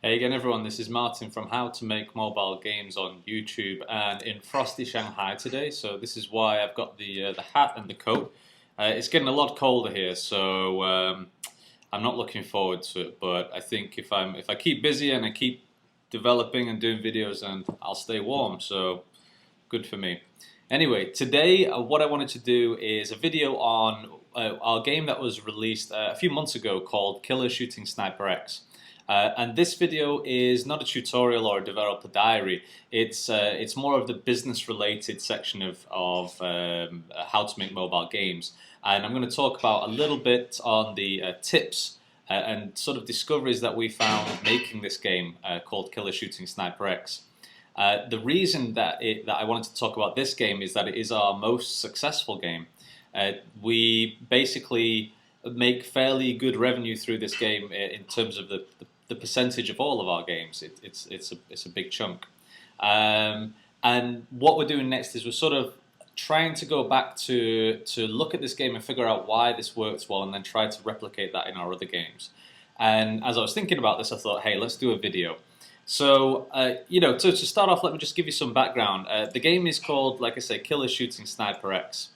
Hey again everyone, this is Martin from How to Make Mobile Games on YouTube and in frosty Shanghai today. So this is why I've got the hat and the coat. It's getting a lot colder here, so I'm not looking forward to it. But I think if I keep busy and I keep developing and doing videos, and I'll stay warm. So good for me. Anyway, today what I wanted to do is a video on our game that was released a few months ago called Killer Shooting Sniper X. And this video is not a tutorial or a developer diary. It's more of the business-related section of how to make mobile games. And I'm going to talk about a little bit on the tips and sort of discoveries that we found making this game called Killer Shooting Sniper X. The reason that I wanted to talk about this game is that it is our most successful game. We basically make fairly good revenue through this game in terms of the percentage of all of our games. It's a big chunk. And what we're doing next is we're sort of trying to go back to look at this game and figure out why this works well, and then try to replicate that in our other games. And as I was thinking about this, I thought, hey, let's do a video. So, to start off, let me just give you some background. The game is called, like I say, Killer Shooting Sniper X.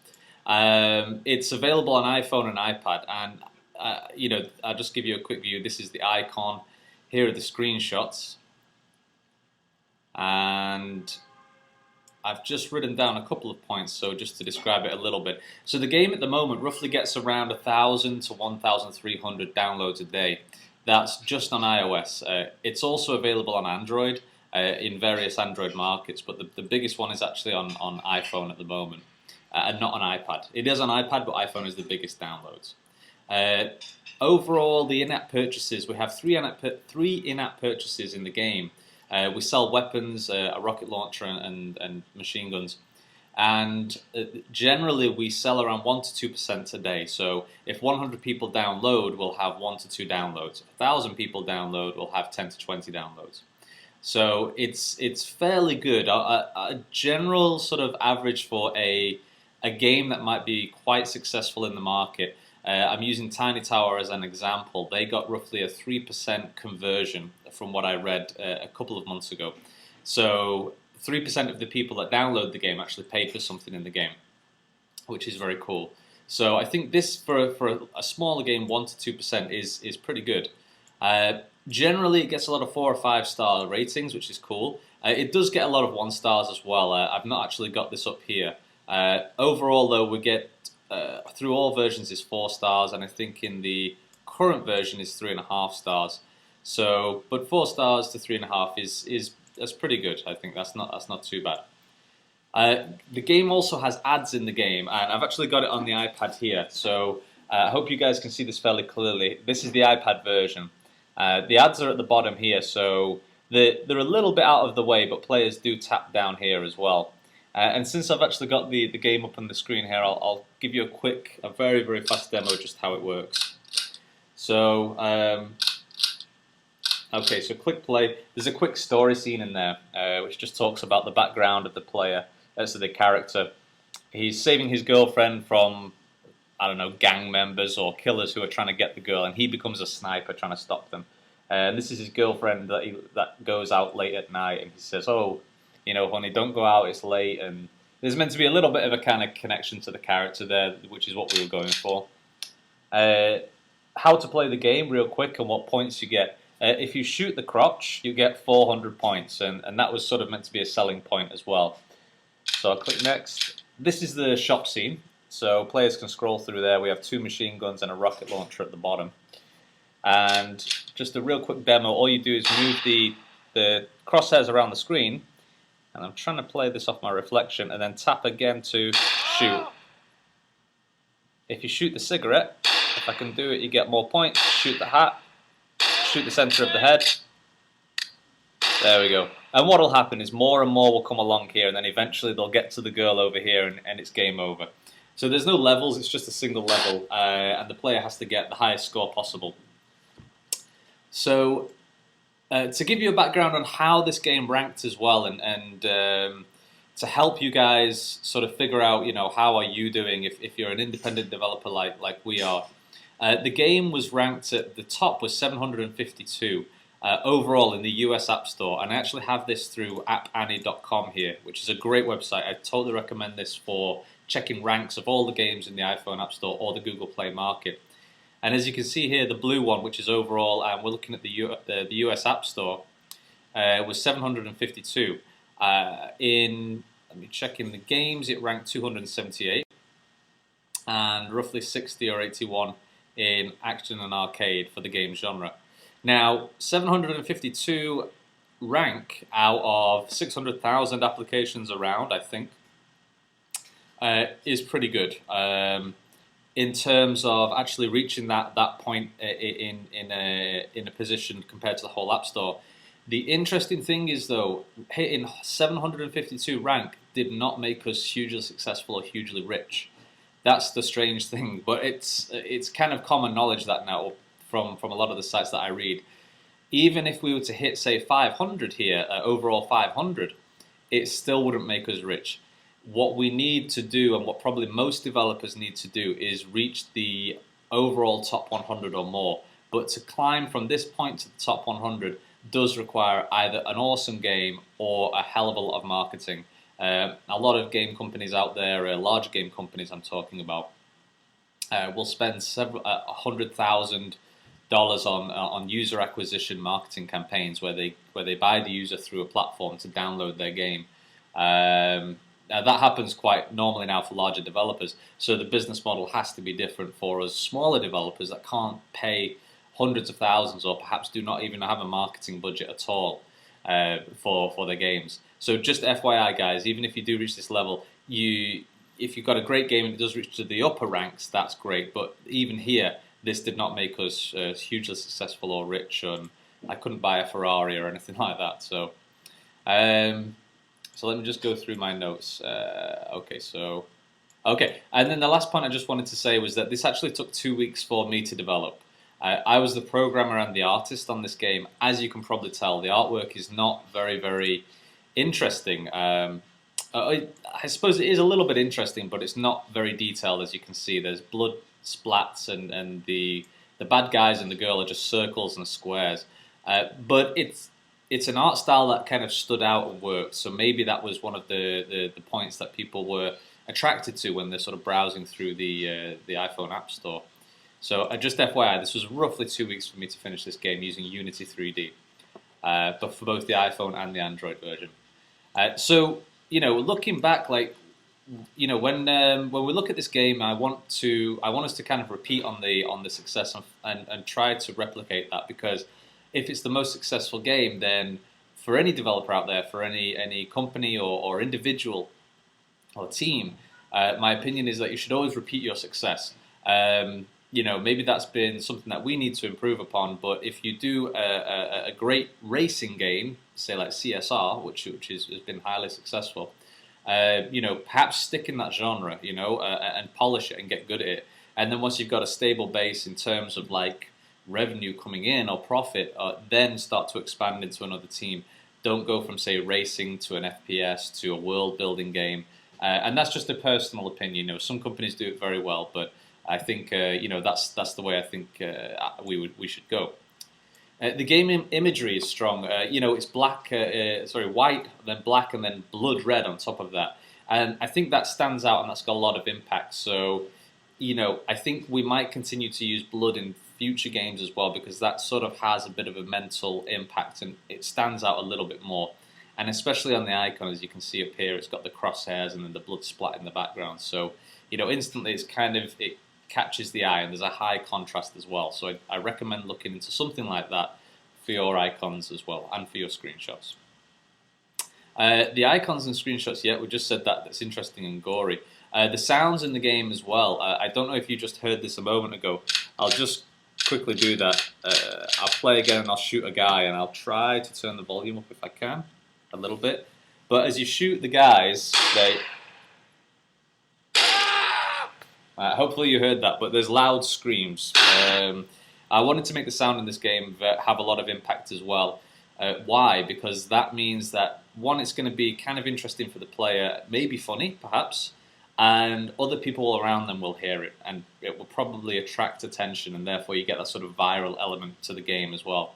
It's available on iPhone and iPad, and I'll just give you a quick view. This is the icon. Here are the screenshots, and I've just written down a couple of points, so just to describe it a little bit. So the game at the moment roughly gets around 1,000 to 1,300 downloads a day. That's just on iOS. It's also available on Android in various Android markets, but the biggest one is actually on iPhone at the moment, and not on iPad. It is on iPad, but iPhone is the biggest downloads. Overall, the in-app purchases, we have three in-app purchases in the game. We sell weapons, a rocket launcher, and machine guns. And generally, we sell around 1 to 2% a day. So if 100 people download, we'll have 1 to 2 downloads. If 1,000 people download, we'll have 10 to 20 downloads. So it's fairly good. A general sort of average for a game that might be quite successful in the market. I'm using Tiny Tower as an example. They got roughly a 3% conversion from what I read a couple of months ago. So 3% of the people that download the game actually paid for something in the game, which is very cool. So I think this, for a smaller game, 1 to 2% is pretty good. Generally, it gets a lot of 4 or 5 star ratings, which is cool. It does get a lot of 1 stars as well. I've not actually got this up here. Overall, though, we get through all versions is 4 stars, and I think in the current version is 3.5 stars. So, but 4 stars to 3.5 that's pretty good. I think that's not too bad. The game also has ads in the game, and I've actually got it on the iPad here. So I hope you guys can see this fairly clearly. This is the iPad version. The ads are at the bottom here, so they're a little bit out of the way, but players do tap down here as well. And since I've actually got the game up on the screen here, I'll give you a very, very fast demo just how it works. So, okay, so click play. There's a quick story scene in there, which just talks about the background of the player, so the character. He's saving his girlfriend from, I don't know, gang members or killers who are trying to get the girl, and he becomes a sniper trying to stop them. And this is his girlfriend that goes out late at night, and he says, "Oh, honey, don't go out, it's late." And there's meant to be a little bit of a kind of connection to the character there, which is what we were going for. How to play the game real quick and what points you get. If you shoot the crotch, you get 400 points, and that was sort of meant to be a selling point as well. So I'll click next. This is the shop scene, so players can scroll through there. We have 2 machine guns and a rocket launcher at the bottom. And just a real quick demo, all you do is move the crosshairs around the screen, and I'm trying to play this off my reflection, and then tap again to shoot. If you shoot the cigarette, if I can do it, you get more points. Shoot the hat, shoot the center of the head. There we go. And what will happen is more and more will come along here, and then eventually they'll get to the girl over here, and it's game over. So there's no levels, it's just a single level, and the player has to get the highest score possible. So, to give you a background on how this game ranked as well, and to help you guys sort of figure out, how are you doing if you're an independent developer like we are. The game was ranked at the top was 752. overall in the US App Store, and I actually have this through appannie.com here, which is a great website. I totally recommend this for checking ranks of all the games in the iPhone App Store or the Google Play Market. And as you can see here, the blue one, which is overall, and we're looking at the US App Store, was 752. Let me check in the games, it ranked 278, and roughly 60 or 81 in action and arcade for the game genre. Now, 752 rank out of 600,000 applications around, I think, is pretty good in terms of actually reaching that point in a position compared to the whole App Store. The interesting thing is, though, hitting 752 rank did not make us hugely successful or hugely rich. That's the strange thing, but it's kind of common knowledge that now from a lot of the sites that I read. Even if we were to hit, say, 500 here, overall 500, it still wouldn't make us rich. What we need to do, and what probably most developers need to do, is reach the overall top 100 or more. But to climb from this point to the top 100 does require either an awesome game or a hell of a lot of marketing. A lot of game companies out there, large game companies I'm talking about, will spend $100,000 on user acquisition marketing campaigns where they buy the user through a platform to download their game. Now that happens quite normally now for larger developers, so the business model has to be different for us smaller developers that can't pay hundreds of thousands or perhaps do not even have a marketing budget at all for their games. So just FYI, guys, even if you do reach this level, if you've got a great game and it does reach to the upper ranks, that's great. But even here, this did not make us hugely successful or rich, and I couldn't buy a Ferrari or anything like that. So let me just go through my notes. Okay, and then the last point I just wanted to say was that this actually took 2 weeks for me to develop. I was the programmer and the artist on this game. As you can probably tell, the artwork is not very, very interesting. I suppose it is a little bit interesting, but it's not very detailed, as you can see. There's blood splats, and the bad guys and the girl are just circles and squares. But it's an art style that kind of stood out and worked. So maybe that was one of the points that people were attracted to when they're sort of browsing through the iPhone App Store. So just FYI, this was roughly 2 weeks for me to finish this game using Unity 3D, but for both the iPhone and the Android version. So looking back, when we look at this game, I want us to kind of repeat on the success and try to replicate that, because if it's the most successful game, then for any developer out there, for any company or individual or team, my opinion is that you should always repeat your success. Maybe that's been something that we need to improve upon, but if you do a great racing game, say like CSR, which has been highly successful, perhaps stick in that genre, and polish it and get good at it. And then once you've got a stable base in terms of like revenue coming in or profit, then start to expand into another team. Don't go from, say, racing to an FPS to a world-building game. And that's just a personal opinion. Some companies do it very well, but I think that's the way I think we should go. The game imagery is strong. It's white, then black, and then blood red on top of that. And I think that stands out, and that's got a lot of impact. So, I think we might continue to use blood in future games as well, because that sort of has a bit of a mental impact, and it stands out a little bit more. And especially on the icon, as you can see up here, it's got the crosshairs and then the blood splat in the background. So, instantly it catches the eye, and there's a high contrast as well. So I recommend looking into something like that for your icons as well, and for your screenshots. The icons and screenshots, we just said that's interesting and gory. The sounds in the game as well. I don't know if you just heard this a moment ago. I'll just quickly do that. I'll play again and I'll shoot a guy, and I'll try to turn the volume up if I can, a little bit. But as you shoot the guys, hopefully you heard that, but there's loud screams. I wanted to make the sound in this game have a lot of impact as well. Why? Because that means that, one, it's going to be kind of interesting for the player, maybe funny, perhaps, and other people around them will hear it, and it will probably attract attention, and therefore you get that sort of viral element to the game as well.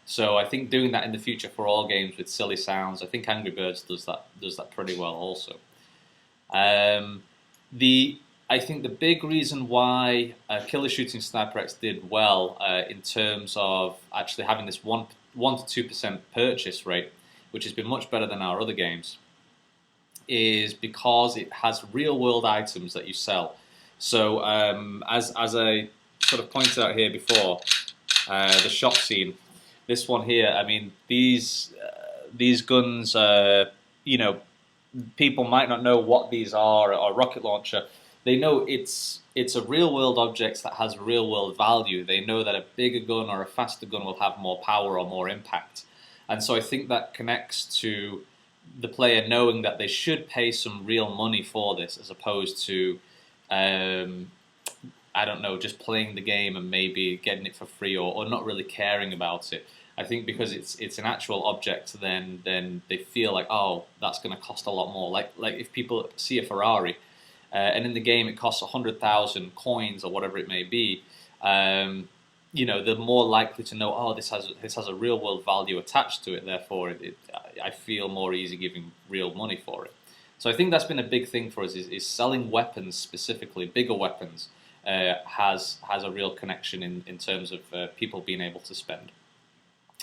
So I think doing that in the future for all games with silly sounds, I think Angry Birds does that pretty well also. Um, the I think the big reason why Killer Shooting Sniper X did well in terms of actually having this 1 to 2% purchase rate, which has been much better than our other games, is because it has real world items that you sell. So as I sort of pointed out here before, the shop scene, this one here, I mean these guns, you know, people might not know what these are, or rocket launcher. They know it's a real world object that has real world value. They know that a bigger gun or a faster gun will have more power or more impact. And so I think that connects to the player knowing that they should pay some real money for this, as opposed to I don't know, just playing the game and maybe getting it for free, or not really caring about it. I think because it's an actual object, then they feel like, oh, that's going to cost a lot more. Like if people see a Ferrari, and in the game it costs 100,000 coins or whatever it may be, you know, they're more likely to know, oh, this has a real world value attached to it. Therefore, I feel more easy giving real money for it. So I think that's been a big thing for us, is selling weapons specifically, bigger weapons, has a real connection in terms of people being able to spend.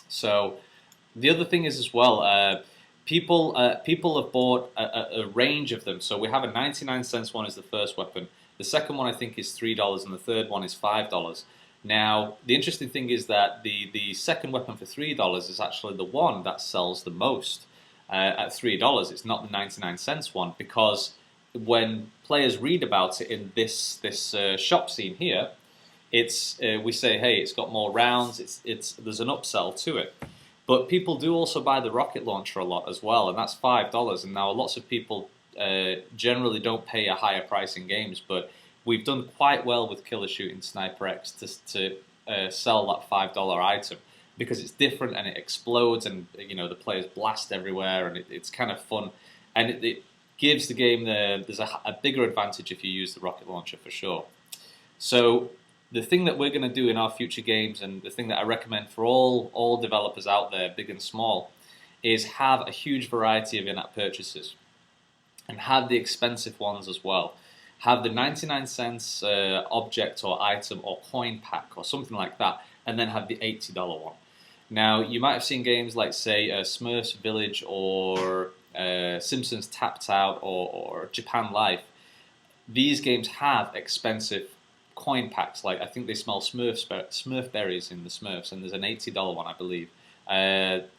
So the other thing is as well, people have bought a range of them. So we have a 99 cents one is the first weapon. The second one I think is $3, and the third one is $5. Now the interesting thing is that the second weapon for $3 is actually the one that sells the most at $3. It's not the 99 cents one, because when players read about it in this shop scene here, it's we say, hey, it's got more rounds. There's an upsell to it, but people do also buy the rocket launcher a lot as well, and that's $5. And now lots of people generally don't pay a higher price in games, but we've done quite well with Killer Shooting Sniper X to sell that $5 item, because it's different and it explodes, and you know the players blast everywhere, and it's kind of fun, and it gives the game there's a bigger advantage if you use the rocket launcher for sure. So the thing that we're going to do in our future games, and the thing that I recommend for all developers out there, big and small, is have a huge variety of in-app purchases, and have the expensive ones as well. Have the 99 cents object or item or coin pack or something like that, and then have the $80 one. Now, you might have seen games like, say, Smurfs Village, or Simpsons Tapped Out, or Japan Life. These games have expensive coin packs. Like, I think they smell Smurf berries in the Smurfs, and there's an $80 one, I believe.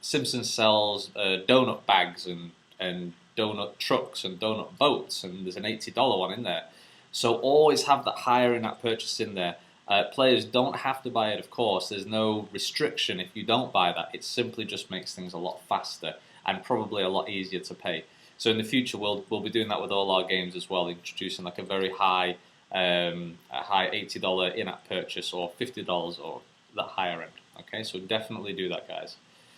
Simpsons sells donut bags and donut trucks and donut boats, and there's an $80 one in there. So always have that higher in-app purchase in there. Players don't have to buy it, of course. There's no restriction if you don't buy that. It simply just makes things a lot faster and probably a lot easier to pay. So in the future, we'll be doing that with all our games as well, introducing like a very high $80 in-app purchase, or $50, or that higher end. Okay, so definitely do that, guys.